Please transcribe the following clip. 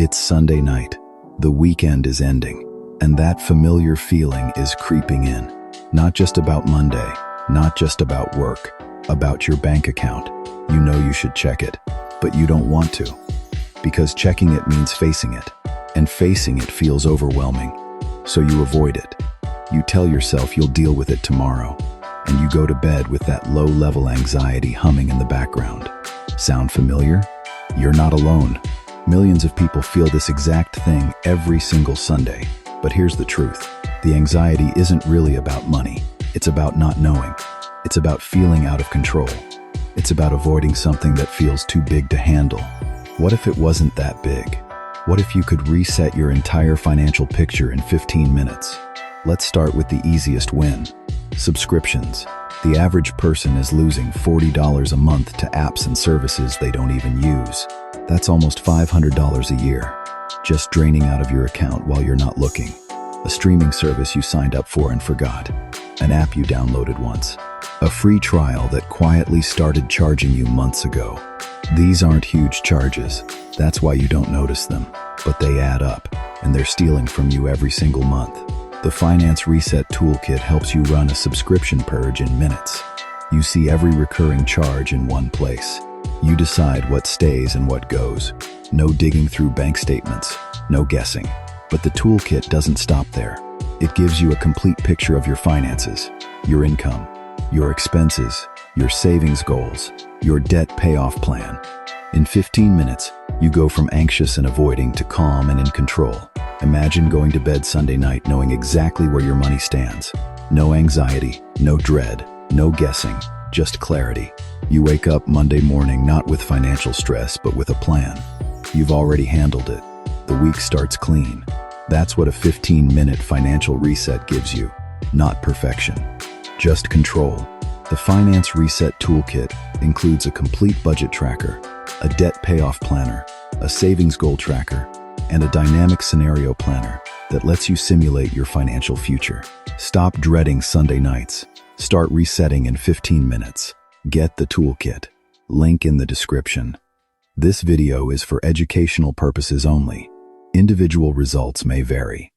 It's Sunday night. The weekend is ending, and that familiar feeling is creeping in. Not just about Monday, not just about work, about your bank account. You know you should check it, but you don't want to. Because checking it means facing it, and facing it feels overwhelming. So you avoid it. You tell yourself you'll deal with it tomorrow, and you go to bed with that low-level anxiety humming in the background. Sound familiar? You're not alone. Millions of people feel this exact thing every single Sunday. But here's the truth. The anxiety isn't really about money. It's about not knowing. It's about feeling out of control. It's about avoiding something that feels too big to handle. What if it wasn't that big? What if you could reset your entire financial picture in 15 minutes? Let's start with the easiest win. Subscriptions. The average person is losing $40 a month to apps and services they don't even use. That's almost $500 a year, just draining out of your account while you're not looking. A streaming service you signed up for and forgot. An app you downloaded once. A free trial that quietly started charging you months ago. These aren't huge charges. That's why you don't notice them. But they add up, and they're stealing from you every single month. The Finance Reset Toolkit helps you run a subscription purge in minutes. You see every recurring charge in one place. You decide what stays and what goes. No digging through bank statements, no guessing. But the toolkit doesn't stop there. It gives you a complete picture of your finances, your income, your expenses, your savings goals, your debt payoff plan. In 15 minutes, you go from anxious and avoiding to calm and in control. Imagine going to bed Sunday night knowing exactly where your money stands. No anxiety, no dread, no guessing, just clarity. You wake up Monday morning not with financial stress, but with a plan. You've already handled it. The week starts clean. That's what a 15-minute financial reset gives you. Not perfection, just control. The Finance Reset Toolkit includes a complete budget tracker, a debt payoff planner, a savings goal tracker, and a dynamic scenario planner that lets you simulate your financial future. Stop dreading Sunday nights. Start resetting in 15 minutes. Get the toolkit. Link in the description. This video is for educational purposes only. Individual results may vary.